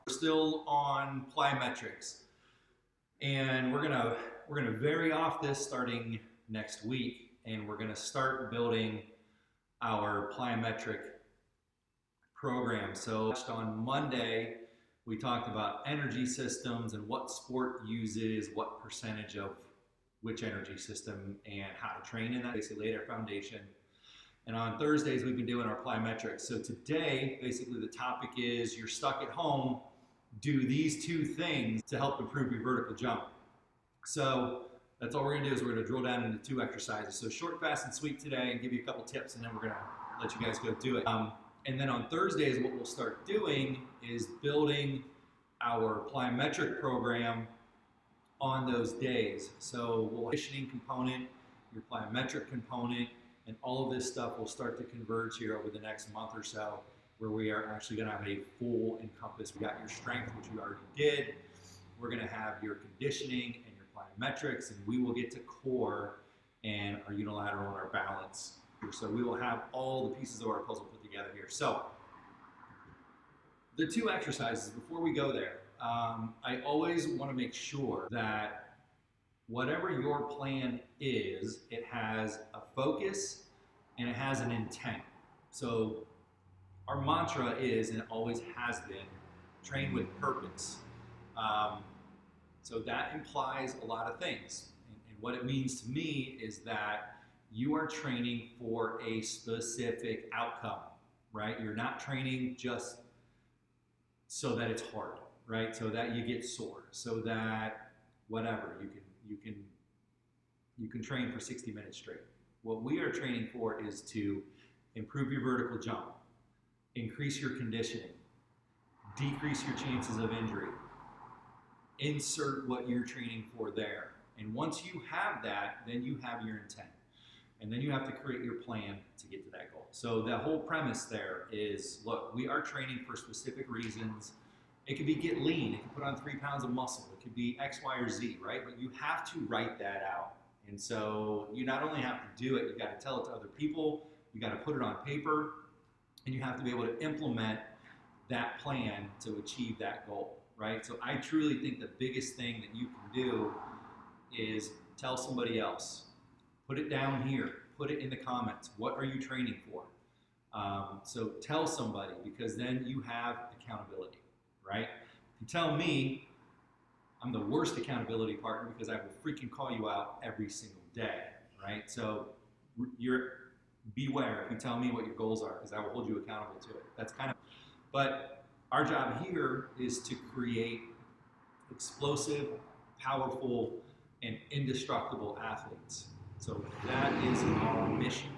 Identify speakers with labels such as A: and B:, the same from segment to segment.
A: We're still on plyometrics, and we're gonna vary off this starting next week, and we're gonna start building our plyometric program. So on Monday, we talked about energy systems and what sport uses what percentage of which energy system and how to train in that. Basically laid our foundation. And on Thursdays, we've been doing our plyometrics. So today, basically the topic is you're stuck at home, do these two things to help improve your vertical jump. So that's all we're gonna do is we're gonna drill down into 2 exercises. So short, fast, and sweet today, and give you a couple tips, and then we're gonna let you guys go do it. And then on Thursdays, what we'll start doing is building our plyometric program on those days. So we'll have a conditioning component, your plyometric component, and all of this stuff will start to converge here over the next month or so, where we are actually gonna have a full encompass. We got your strength, which we already did. We're gonna have your conditioning and your plyometrics, and we will get to core and our unilateral and our balance. So we will have all the pieces of our puzzle put together here. So the 2 exercises, before we go there, I always wanna make sure that whatever your plan is, it has a focus and it has an intent. So our mantra is, and it always has been, train with purpose. So that implies a lot of things. And what it means to me is that you are training for a specific outcome, right? You're not training just so that it's hard, right? So that you get sore, so that whatever, you can train for 60 minutes straight. What we are training for is to improve your vertical jump, increase your conditioning, decrease your chances of injury, insert what you're training for there. And once you have that, then you have your intent. And then you have to create your plan to get to that goal. So the whole premise there is, look, we are training for specific reasons. It could be get lean, it could put on 3 pounds of muscle, it could be X, Y, or Z, right? But you have to write that out. And so you not only have to do it, you got to tell it to other people, you got to put it on paper, and you have to be able to implement that plan to achieve that goal, right? So I truly think the biggest thing that you can do is tell somebody else. Put it down here, put it in the comments. What are you training for? So tell somebody, because then you have accountability, right? If you tell me, I'm the worst accountability partner because I will freaking call you out every single day, right? So beware if you tell me what your goals are, because I will hold you accountable to it. That's kind of, but our job here is to create explosive, powerful, and indestructible athletes. So that is our mission.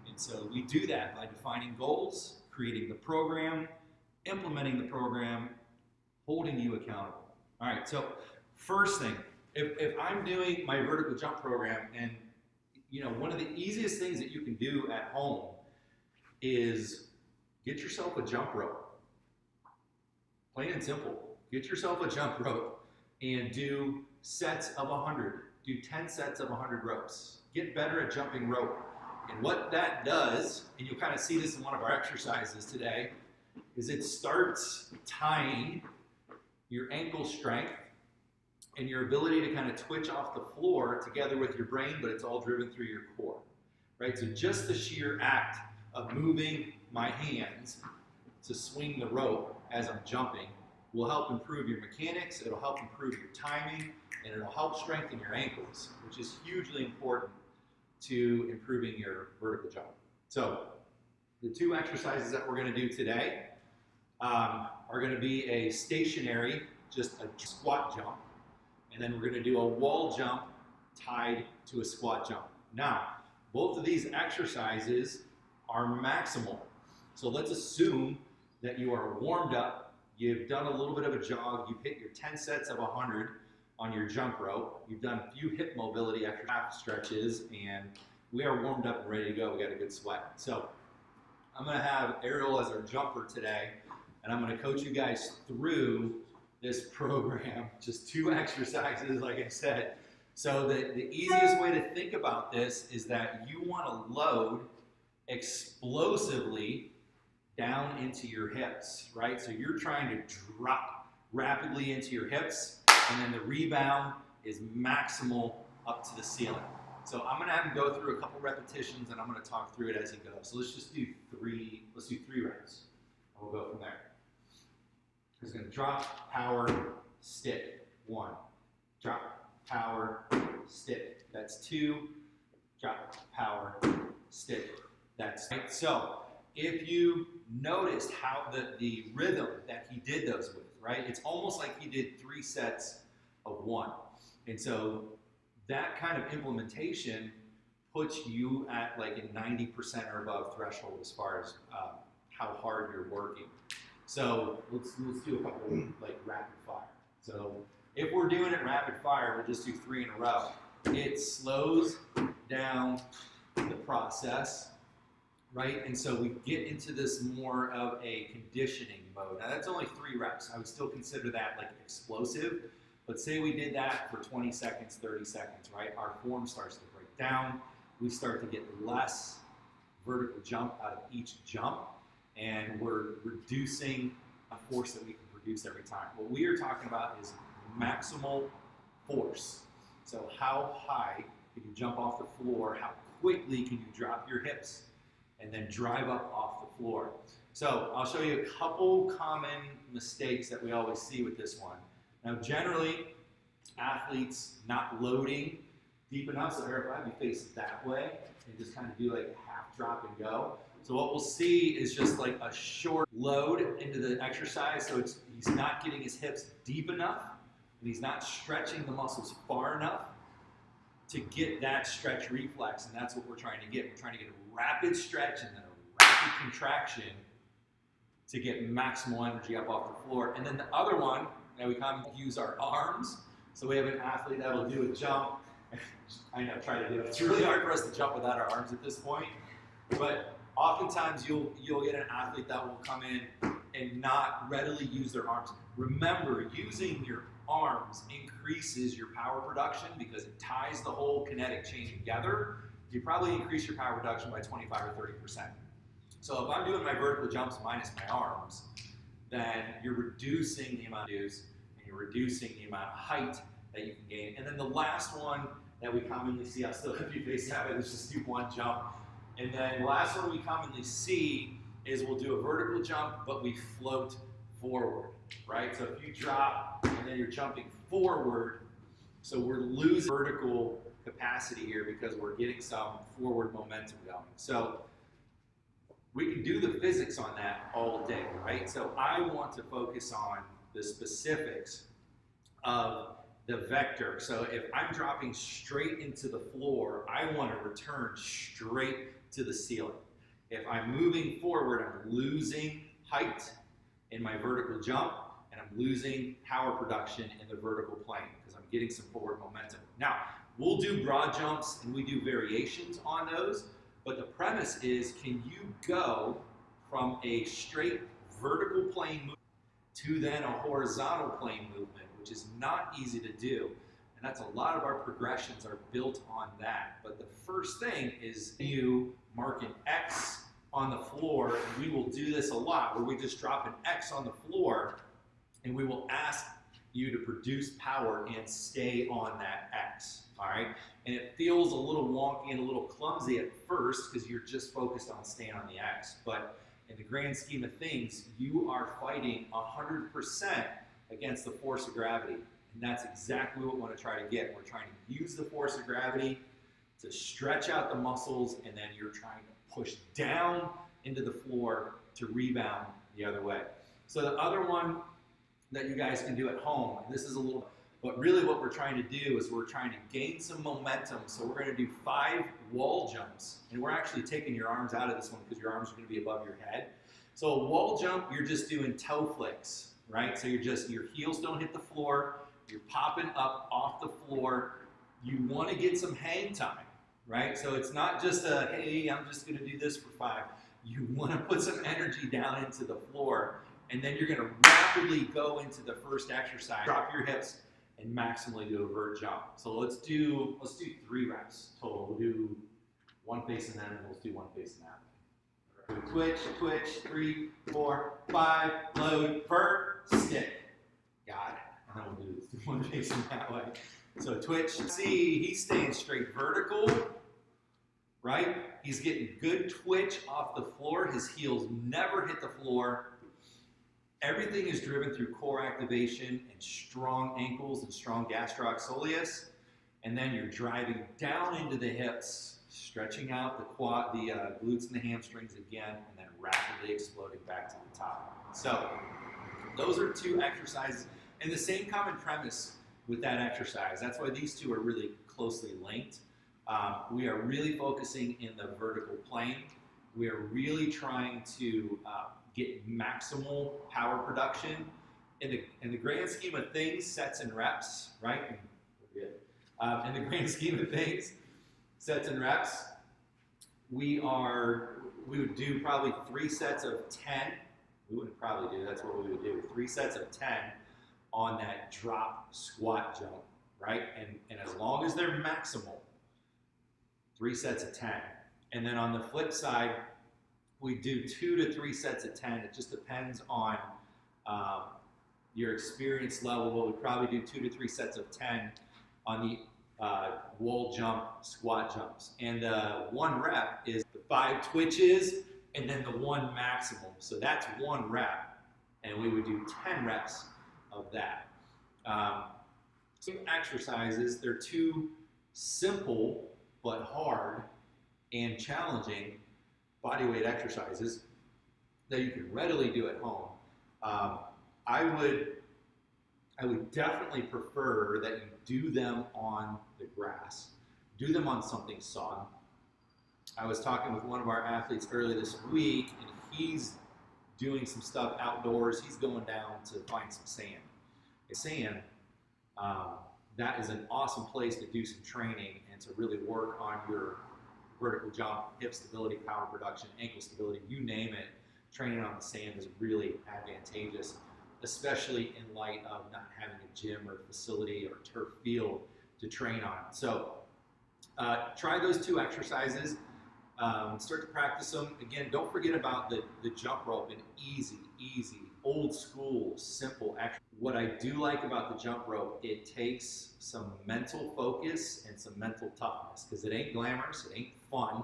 A: And so we do that by defining goals, creating the program, implementing the program, holding you accountable. All right, so first thing, if I'm doing my vertical jump program, and you know, one of the easiest things that you can do at home is get yourself a jump rope. Plain and simple. Get yourself a jump rope and do sets of 100. Do 10 sets of 100 ropes. Get better at jumping rope. And what that does, and you'll kind of see this in one of our exercises today, is it starts tying your ankle strength and your ability to kind of twitch off the floor together with your brain, but it's all driven through your core, right? So just the sheer act of moving my hands to swing the rope as I'm jumping will help improve your mechanics, it'll help improve your timing, and it'll help strengthen your ankles, which is hugely important to improving your vertical jump. So the 2 exercises that we're gonna do today are gonna be a stationary, just a squat jump, and then we're gonna do a wall jump tied to a squat jump. Now, both of these exercises are maximal. So let's assume that you are warmed up, you've done a little bit of a jog, you've hit your 10 sets of 100 on your jump rope, you've done a few hip mobility half stretches, and we are warmed up and ready to go. We got a good sweat. So I'm gonna have Ariel as our jumper today, and I'm gonna coach you guys through this program, just 2 exercises, like I said. So the easiest way to think about this is that you wanna load explosively down into your hips, right? So you're trying to drop rapidly into your hips, and then the rebound is maximal up to the ceiling. So I'm gonna have him go through a couple repetitions and I'm gonna talk through it as he goes. So let's do three reps. And we'll go from there. He's gonna drop, power, stick. 1. Drop, power, stick. That's 2. Drop, power, stick. That's right. So if you noticed how the rhythm that he did those with, right? It's almost like he did 3 sets of 1. And so that kind of implementation puts you at like a 90% or above threshold as far as how hard you're working. So let's do a couple like rapid fire. So if we're doing it rapid fire, we'll just do 3 in a row. It slows down the process, right? And so we get into this more of a conditioning mode. Now that's only 3 reps. I would still consider that like explosive. But say we did that for 20 seconds, 30 seconds, right? Our form starts to break down. We start to get less vertical jump out of each jump, and we're reducing a force that we can produce every time. What we are talking about is maximal force. So how high can you jump off the floor? How quickly can you drop your hips and then drive up off the floor? So I'll show you a couple common mistakes that we always see with this one. Now, generally, athletes not loading deep enough, so Eric, I'll have you face that way and just kind of do like a half drop and go. So what we'll see is just like a short load into the exercise, so he's not getting his hips deep enough, and he's not stretching the muscles far enough to get that stretch reflex, and that's what we're trying to get. We're trying to get a rapid stretch and then a rapid contraction to get maximal energy up off the floor. And then the other one, now we kind of use our arms. So we have an athlete that will do a jump. I know, try to do it. It's really hard for us to jump without our arms at this point. But oftentimes you'll get an athlete that will come in and not readily use their arms. Remember, using your arms increases your power production because it ties the whole kinetic chain together. You probably increase your power production by 25 or 30%. So if I'm doing my vertical jumps minus my arms, then you're reducing the amount of use and you're reducing the amount of height that you can gain. And then the last one that we commonly see, I'll still have you face that way, let's just do 1 jump. And then the last one we commonly see is we'll do a vertical jump, but we float forward, right? So if you drop and then you're jumping forward, so we're losing vertical capacity here because we're getting some forward momentum going. So we can do the physics on that all day, right? So I want to focus on the specifics of the vector. So if I'm dropping straight into the floor, I want to return straight to the ceiling. If I'm moving forward, I'm losing height in my vertical jump, and I'm losing power production in the vertical plane because I'm getting some forward momentum. Now, we'll do broad jumps and we do variations on those. But the premise is, can you go from a straight vertical plane movement to then a horizontal plane movement, which is not easy to do. And that's a lot of our progressions are built on that. But the first thing is you mark an X on the floor, and we will do this a lot, where we just drop an X on the floor, and we will ask you to produce power and stay on that X, all right? And it feels a little wonky and a little clumsy at first because you're just focused on staying on the X. But in the grand scheme of things, you are fighting 100% against the force of gravity. And that's exactly what we want to try to get. We're trying to use the force of gravity to stretch out the muscles, and then you're trying to push down into the floor to rebound the other way. So the other one that you guys can do at home, and this is a little, but really what we're trying to do is we're trying to gain some momentum. So we're going to do 5 wall jumps, and we're actually taking your arms out of this one because your arms are going to be above your head. So a wall jump, you're just doing toe flicks, right? So you're just, your heels don't hit the floor, you're popping up off the floor. You want to get some hang time, right? So it's not just a, hey, I'm just going to do this for 5. You want to put some energy down into the floor, and then you're going to rapidly go into the first exercise. Drop your hips and maximally do a vert jump. So let's do 3 reps total. We'll do one facing that, and we'll do one facing that. Twitch, twitch, 3, 4, 5, load, vert, stick. one facing that way. So twitch. See, he's staying straight vertical, right? He's getting good twitch off the floor. His heels never hit the floor. Everything is driven through core activation and strong ankles and strong gastrocsoleus. And then you're driving down into the hips, stretching out the quad, the glutes and the hamstrings again, and then rapidly exploding back to the top. So those are 2 exercises, and the same common premise with that exercise. That's why these 2 are really closely linked. We are really focusing in the vertical plane. We are really trying to get maximal power production. In the grand scheme of things, sets and reps, right? We're good. In the grand scheme of things, sets and reps, we would do probably 3 sets of 10. We wouldn't probably do, that's what we would do. 3 sets of 10 on that drop squat jump, right? And as long as they're maximal, 3 sets of 10. And then on the flip side, we do 2 to 3 sets of 10. It just depends on your experience level, but we'd probably do 2 to 3 sets of 10 on the wall jump, squat jumps. And 1 rep is the 5 twitches and then the 1 maximum. So that's 1 rep, and we would do 10 reps of that. Some exercises, they're 2 simple but hard and challenging bodyweight exercises that you can readily do at home. I would definitely prefer that you do them on the grass. Do them on something soft. I was talking with one of our athletes earlier this week, and he's doing some stuff outdoors. He's going down to find some sand. Sand, that is an awesome place to do some training and to really work on your vertical jump, hip stability, power production, ankle stability, you name it. Training on the sand is really advantageous, especially in light of not having a gym or facility or turf field to train on. So try those 2 exercises. Start to practice them. Again, don't forget about the jump rope, an easy, old school, simple exercise. What I do like about the jump rope, it takes some mental focus and some mental toughness, because it ain't glamorous, it ain't fun,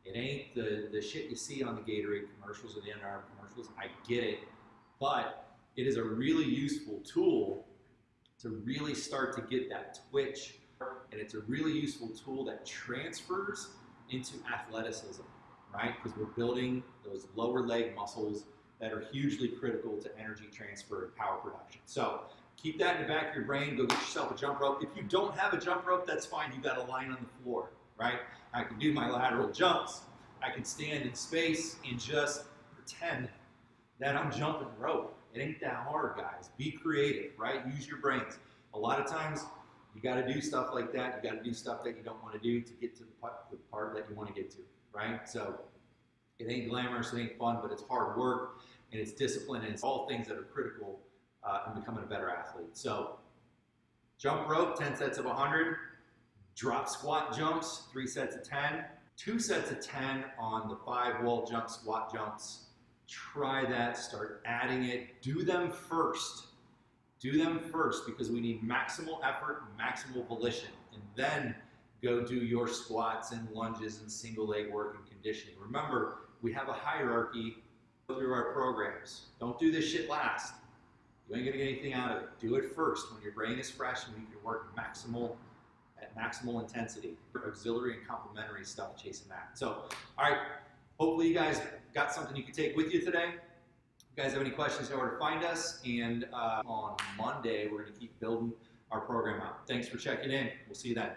A: it ain't the shit you see on the Gatorade commercials or the Under Armour commercials. I get it, but it is a really useful tool to really start to get that twitch, and it's a really useful tool that transfers into athleticism, right? Because we're building those lower leg muscles that are hugely critical to energy transfer and power production. So keep that in the back of your brain. Go get yourself a jump rope. If you don't have a jump rope, that's fine. You got a line on the floor, right? I can do my lateral jumps. I can stand in space and just pretend that I'm jumping rope. It ain't that hard, guys. Be creative, right? Use your brains. A lot of times, you got to do stuff like that. You got to do stuff that you don't want to do to get to the part that you want to get to, right? So it ain't glamorous, it ain't fun, but it's hard work and it's discipline, and it's all things that are critical in becoming a better athlete. So jump rope, 10 sets of 100. Drop squat jumps, 3 sets of 10. 2 sets of 10 on the 5 wall jump, squat jumps. Try that, start adding it. Do them first. Do them first, because we need maximal effort, maximal volition, and then go do your squats and lunges and single leg work and conditioning. Remember, we have a hierarchy through our programs. Don't do this shit last. You ain't gonna get anything out of it. Do it first when your brain is fresh and you can work at maximal intensity. Auxiliary and complementary stuff, chasing that. So, all right, hopefully you guys got something you can take with you today. If you guys have any questions, you know where to find us. And on Monday, we're gonna keep building our program out. Thanks for checking in. We'll see you then.